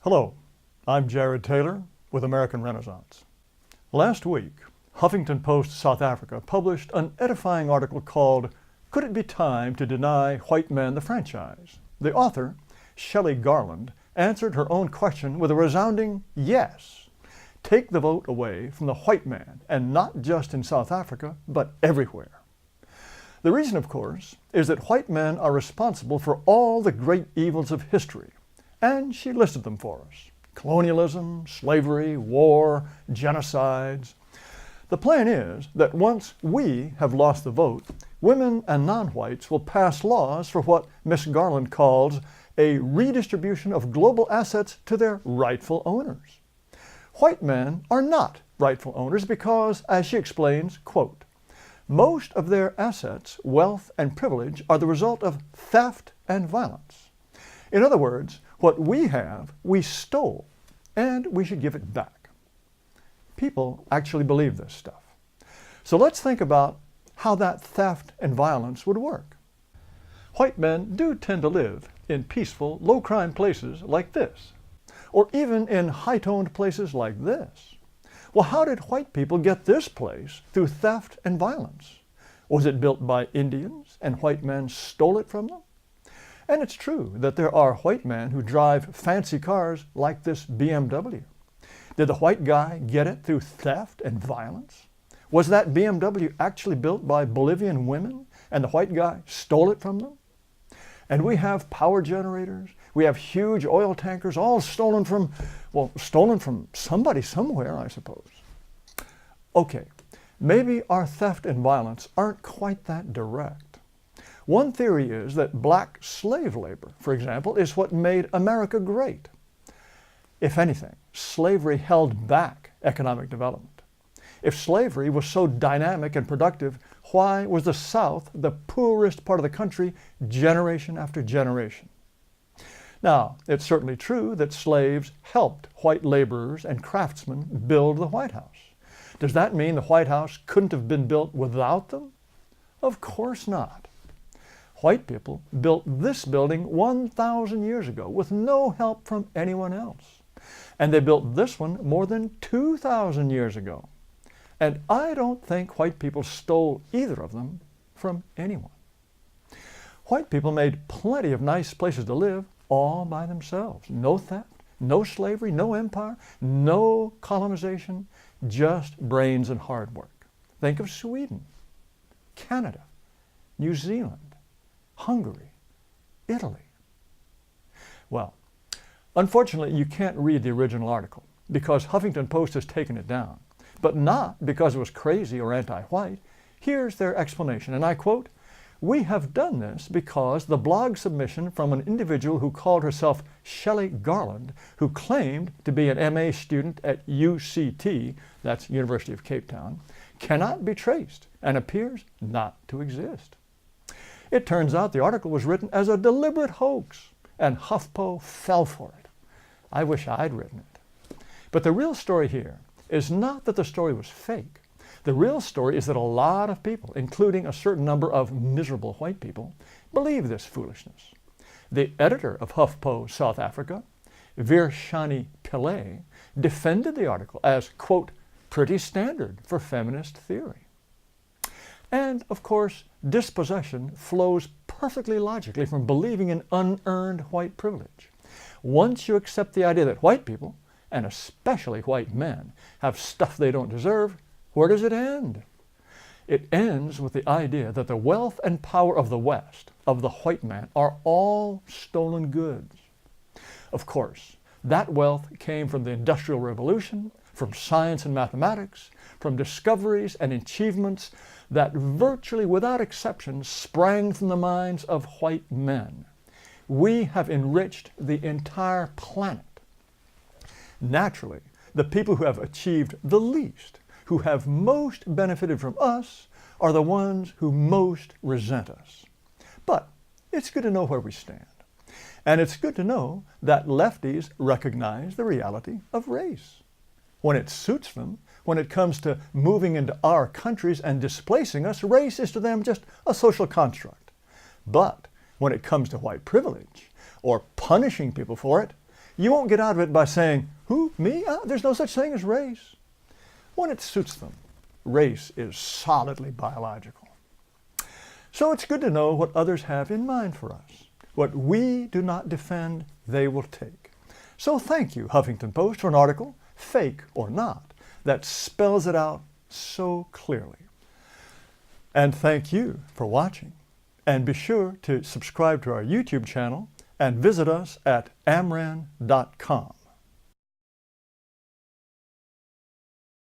Hello, I'm Jared Taylor with American Renaissance. Last week, Huffington Post South Africa published an edifying article called "Could It Be Time to Deny White Men the Franchise?" The author, Shelley Garland, answered her own question with a resounding yes. Take the vote away from the white man, and not just in South Africa, but everywhere. The reason, of course, is that white men are responsible for all the great evils of history, and she listed them for us: colonialism, slavery, war, genocides. The plan is that once we have lost the vote, women and non-whites will pass laws for what Miss Garland calls a redistribution of global assets to their rightful owners. White men are not rightful owners because, as she explains, quote, most of their assets, wealth, and privilege are the result of theft and violence. In other words, what we have, we stole, and we should give it back. People actually believe this stuff. So let's think about how that theft and violence would work. White men do tend to live in peaceful, low-crime places like this, or even in high-toned places like this. Well, how did white people get this place through theft and violence? Was it built by Indians and white men stole it from them? And it's true that there are white men who drive fancy cars like this BMW. Did the white guy get it through theft and violence? Was that BMW actually built by Bolivian women and the white guy stole it from them? And we have power generators, we have huge oil tankers, all stolen from somebody somewhere, I suppose. Okay, maybe our theft and violence aren't quite that direct. One theory is that black slave labor, for example, is what made America great. If anything, slavery held back economic development. If slavery was so dynamic and productive, why was the South the poorest part of the country generation after generation? Now, it's certainly true that slaves helped white laborers and craftsmen build the White House. Does that mean the White House couldn't have been built without them? Of course not. White people built this building 1,000 years ago with no help from anyone else. And they built this one more than 2,000 years ago. And I don't think white people stole either of them from anyone. White people made plenty of nice places to live all by themselves. No theft, no slavery, no empire, no colonization, just brains and hard work. Think of Sweden, Canada, New Zealand, Hungary, Italy. Well, unfortunately, you can't read the original article because Huffington Post has taken it down, but not because it was crazy or anti-white. Here's their explanation, and I quote, "We have done this because the blog submission from an individual who called herself Shelley Garland, who claimed to be an MA student at UCT, that's University of Cape Town, cannot be traced and appears not to exist." It turns out the article was written as a deliberate hoax, and HuffPo fell for it. I wish I'd written it. But the real story here is not that the story was fake. The real story is that a lot of people, including a certain number of miserable white people, believe this foolishness. The editor of HuffPo South Africa, Virshani Pillay, defended the article as, quote, pretty standard for feminist theory. And, of course, dispossession flows perfectly logically from believing in unearned white privilege. Once you accept the idea that white people, and especially white men, have stuff they don't deserve, where does it end? It ends with the idea that the wealth and power of the West, of the white man, are all stolen goods. Of course, that wealth came from the Industrial Revolution, from science and mathematics, from discoveries and achievements that virtually without exception sprang from the minds of white men. We have enriched the entire planet. Naturally, the people who have achieved the least, who have most benefited from us, are the ones who most resent us. But it's good to know where we stand. And it's good to know that lefties recognize the reality of race. When it suits them, when it comes to moving into our countries and displacing us, race is to them just a social construct. But when it comes to white privilege, or punishing people for it, You won't get out of it by saying, who, me? There's no such thing as race. When it suits them, race is solidly biological. So it's good to know what others have in mind for us. What we do not defend, they will take. So thank you, Huffington Post, for an article, fake or not, that spells it out so clearly. And thank you for watching. And be sure to subscribe to our YouTube channel and visit us at amran.com.